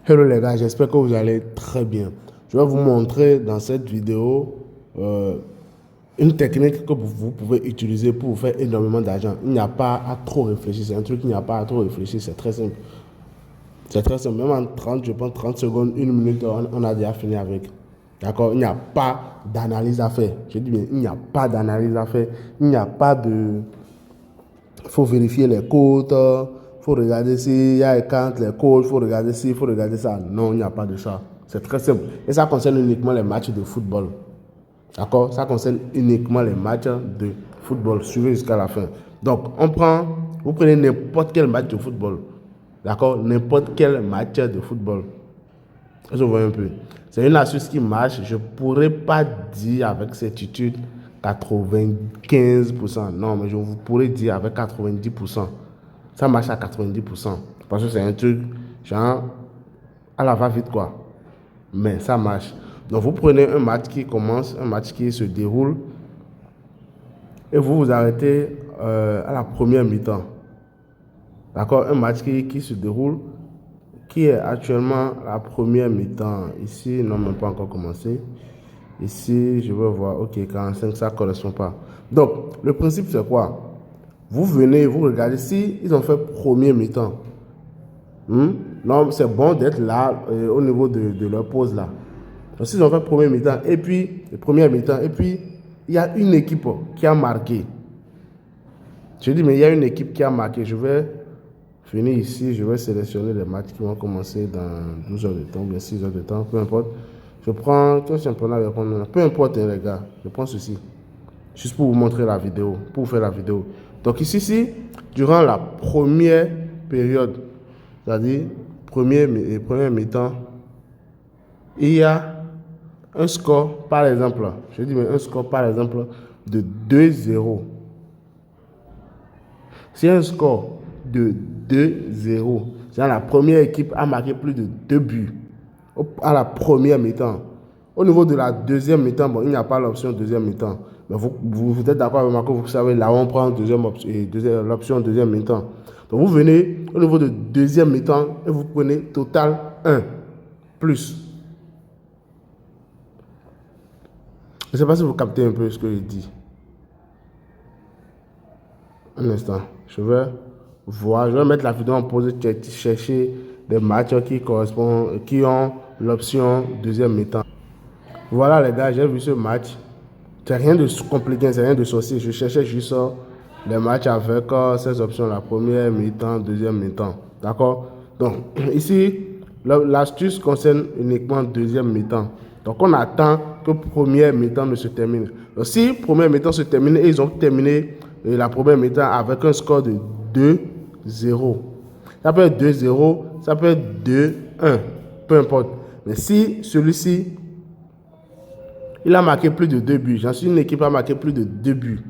Hello les gars, j'espère que vous allez très bien. Je vais vous montrer dans cette vidéo une technique que vous pouvez utiliser pour vous faire énormément d'argent. Il n'y a pas à trop réfléchir, c'est un truc qu'il n'y a pas à trop réfléchir, c'est très simple. C'est très simple, même en 30, je pense 30 secondes, une minute, on a déjà fini avec. D'accord? Il n'y a pas d'analyse à faire. Je dis bien, il n'y a pas d'analyse à faire. Il n'y a pas de... Il faut vérifier les codes, il faut regarder s'il y a quand les codes, il faut regarder ci, il faut regarder ça. Non, il n'y a pas de ça. C'est très simple. Et ça concerne uniquement les matchs de football. D'accord? Ça concerne uniquement les matchs de football. Suivez jusqu'à la fin. Donc, vous prenez n'importe quel match de football. D'accord? N'importe quel match de football. Je vois un peu. C'est une astuce qui marche. Je ne pourrais pas dire avec certitude 95%. Non, mais je vous pourrais dire avec 90%. Ça marche à 90%. Parce que c'est un truc, genre, à la va-vite, quoi. Mais ça marche. Donc, vous prenez un match qui commence, un match qui se déroule, et vous vous arrêtez à la première mi-temps. D'accord? Un match qui se déroule, qui est actuellement la première mi-temps. Ici, non, même pas encore commencé. Ici, je vais voir, ok, 45, ça ne correspond pas. Donc, le principe, c'est quoi? Vous venez, vous regardez si ils ont fait premier mi-temps. Non, c'est bon d'être là au niveau de leur pause là. Donc, s'ils ont fait premier mi-temps, et puis, le premier mi-temps, et puis, il y a une équipe qui a marqué. Je dis, mais il y a une équipe qui a marqué. Je vais finir ici, je vais sélectionner les matchs qui vont commencer dans 12 heures de temps, bien 6 heures de temps, peu importe. Je prends tout championnat, peu importe les gars, je prends ceci. Juste pour vous montrer la vidéo, pour vous faire la vidéo. Donc ici, durant la première période, c'est-à-dire première mi-temps, il y a un score, par exemple, je dis mais un score, par exemple, de 2-0. C'est un score de 2-0. C'est-à-dire la première équipe a marqué plus de 2 buts à la première mi-temps. Au niveau de la deuxième mi-temps, bon, il n'y a pas l'option deuxième mi-temps. Mais vous êtes d'accord avec moi que vous savez, là on prend l'option deuxième mi-temps. Donc vous venez au niveau de deuxième mi-temps et vous prenez total 1 plus. Je ne sais pas si vous captez un peu ce que je dis. Un instant, je vais voir, je vais mettre la vidéo en pause, chercher des matchs qui correspondent, qui ont l'option deuxième mi-temps. Voilà les gars, j'ai vu ce match. C'est rien de compliqué, c'est rien de sorcier. Je cherchais juste les matchs avec ces options, la première mi-temps, deuxième mi-temps. D'accord? Donc, ici, l'astuce concerne uniquement deuxième mi-temps. Donc, on attend que première mi-temps ne se termine. Donc, si première mi-temps se termine et ils ont terminé la première mi-temps avec un score de 2-0. Ça peut être 2-0, ça peut être 2-1, peu importe. Mais si celui-ci il a marqué plus de 2 buts. J'en suis une équipe qui a marqué plus de 2 buts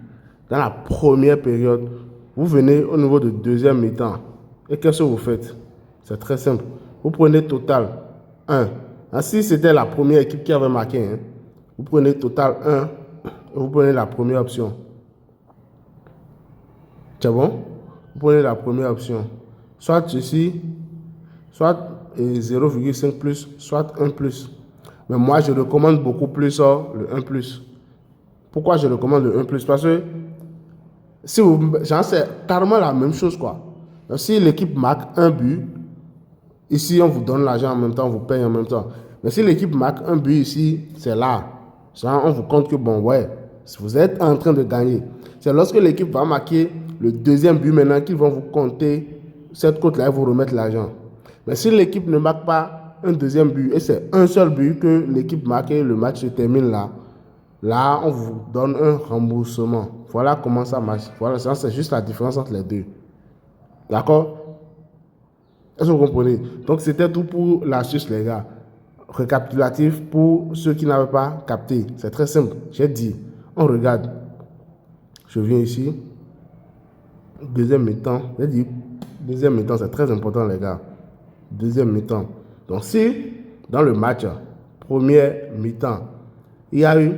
dans la première période. Vous venez au niveau de deuxième mi-temps. Et qu'est-ce que vous faites? C'est très simple. Vous prenez total 1. Si c'était la première équipe qui avait marqué, vous prenez total 1 et vous prenez la première option. C'est bon? Vous prenez la première option. Soit ceci, soit 0,5 plus, soit 1 plus. Mais moi, je recommande beaucoup plus le 1 plus. Pourquoi je recommande le 1 plus? Parce que si c'est carrément la même chose, quoi. Donc, si l'équipe marque un but, ici, on vous donne l'argent en même temps, on vous paye en même temps. Mais si l'équipe marque un but ici, c'est là. Genre, on vous compte que, bon, ouais, vous êtes en train de gagner. C'est lorsque l'équipe va marquer le deuxième but maintenant qu'ils vont vous compter cette cote-là et vous remettre l'argent. Mais si l'équipe ne marque pas un deuxième but, et c'est un seul but que l'équipe marque et le match se termine là, là, on vous donne un remboursement. Voilà comment ça marche. Voilà, ça, c'est juste la différence entre les deux. D'accord? Est-ce que vous comprenez? Donc, c'était tout pour l'astuce, les gars. Récapitulatif pour ceux qui n'avaient pas capté. C'est très simple. J'ai dit, on regarde. Je viens ici. Deuxième mi-temps. J'ai dit, deuxième mi-temps, c'est très important, les gars. Deuxième mi-temps. Donc, si dans le match, première mi-temps, il y a eu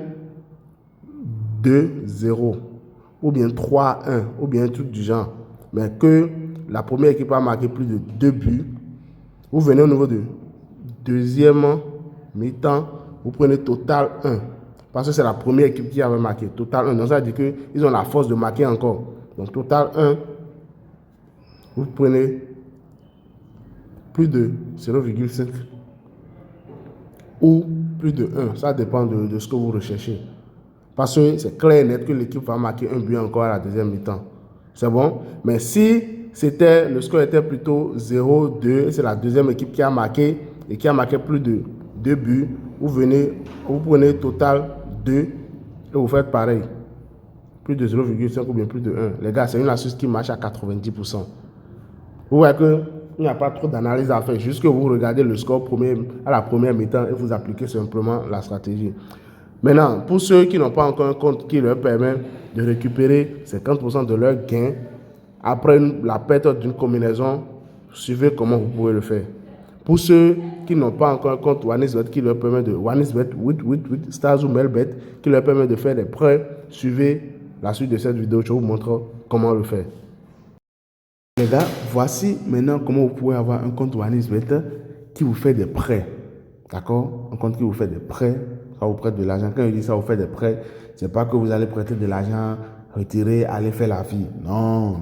2-0 ou bien 3-1 ou bien un truc du genre, mais que la première équipe a marqué plus de 2 buts, vous venez au niveau de deuxième mi-temps, vous prenez total 1. Parce que c'est la première équipe qui avait marqué. Total 1. Donc ça veut dire qu'ils ont la force de marquer encore. Donc total 1, vous prenez plus de 0,5 ou plus de 1. Ça dépend de ce que vous recherchez. Parce que c'est clair et net que l'équipe va marquer un but encore à la deuxième mi-temps. C'est bon? Mais si le score était plutôt 0-2, c'est la deuxième équipe qui a marqué et qui a marqué plus de 2 buts, vous prenez total 2 et vous faites pareil. Plus de 0,5 ou bien plus de 1. Les gars, c'est une astuce qui marche à 90%. Vous voyez qu'il n'y a pas trop d'analyse à faire. Juste que vous regardez le score à la première mi-temps et vous appliquez simplement la stratégie. Maintenant, pour ceux qui n'ont pas encore un compte qui leur permet de récupérer 50% de leurs gains après la perte d'une combinaison, suivez comment vous pouvez le faire. Pour ceux qui n'ont pas encore un compte OneXBet qui leur permet de OneXBet, Stars ou Melbet qui leur permet de faire des prêts, suivez la suite de cette vidéo. Je vous montre comment le faire. Les gars, voici maintenant comment vous pouvez avoir un compte OneXBet qui vous fait des prêts. D'accord? Un compte qui vous fait des prêts, ça vous prête de l'argent. Quand je dis ça vous fait des prêts, c'est pas que vous allez prêter de l'argent, retirer, aller faire la vie. Non.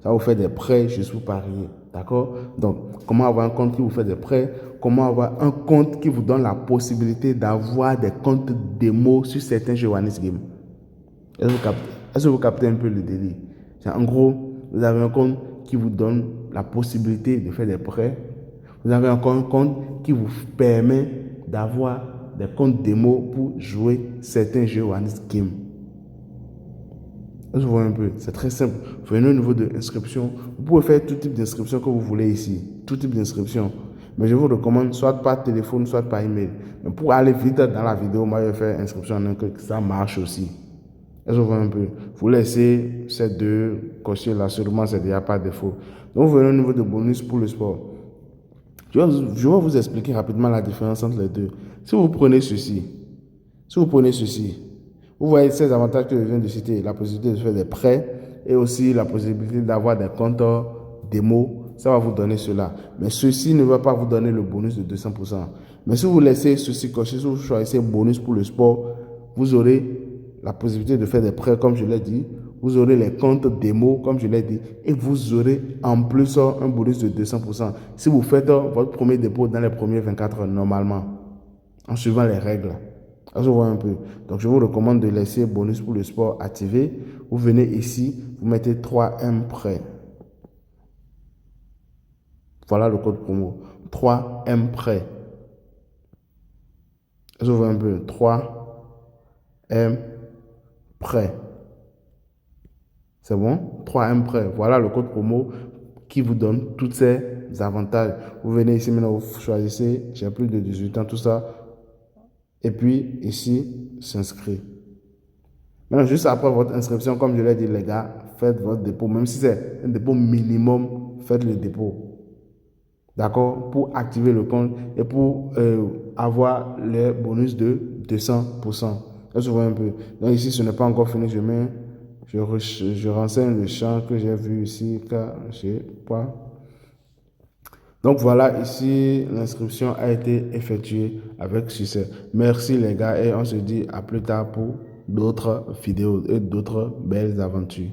Ça vous fait des prêts juste pour parier. D'accord? Donc, comment avoir un compte qui vous fait des prêts? Comment avoir un compte qui vous donne la possibilité d'avoir des comptes démo sur certains jeux OneXGame? Est-ce que vous captez un peu le délire? En gros, vous avez un compte qui vous donne la possibilité de faire des prêts. Vous avez encore un compte qui vous permet d'avoir des comptes démo pour jouer certains jeux OneXGame. Vous voyez un peu, c'est très simple. Venez au niveau de l'inscription. Vous pouvez faire tout type d'inscription que vous voulez ici. Tout type d'inscription. Mais je vous recommande soit par téléphone, soit par email. Mais pour aller vite dans la vidéo, moi je vais faire inscription en un clic. Ça marche aussi. Est-ce que vous voyez un peu? Vous laissez ces deux cocher là, sûrement c'est déjà pas défaut. Donc, vous venez au niveau de bonus pour le sport. Je vais vous expliquer rapidement la différence entre les deux. Si vous prenez ceci, vous voyez ces avantages que je viens de citer, la possibilité de faire des prêts et aussi la possibilité d'avoir des comptes démo, ça va vous donner cela. Mais ceci ne va pas vous donner le bonus de 200%. Mais si vous laissez ceci cocher, si vous choisissez bonus pour le sport, vous aurez la possibilité de faire des prêts comme je l'ai dit, vous aurez les comptes démo comme je l'ai dit et vous aurez en plus un bonus de 200% si vous faites votre premier dépôt dans les premiers 24 heures normalement en suivant les règles. Je vois un peu. Donc je vous recommande de laisser bonus pour le sport activé. Vous venez ici, vous mettez 3M prêt. Voilà le code promo. 3M prêt. Je vois un peu. 3M prêt. C'est bon? 3M prêt. Voilà le code promo qui vous donne tous ces avantages. Vous venez ici maintenant, vous choisissez, j'ai plus de 18 ans, tout ça. Et puis ici, s'inscrire. Maintenant, juste après votre inscription, comme je l'ai dit, les gars, faites votre dépôt. Même si c'est un dépôt minimum, faites le dépôt. D'accord? Pour activer le compte et pour avoir les bonus de 200%. Là, je vois un peu. Donc ici, ce n'est pas encore fini. Je renseigne le champ que j'ai vu ici, car je sais pas. Donc voilà, ici, l'inscription a été effectuée avec succès. Merci les gars et on se dit à plus tard pour d'autres vidéos et d'autres belles aventures.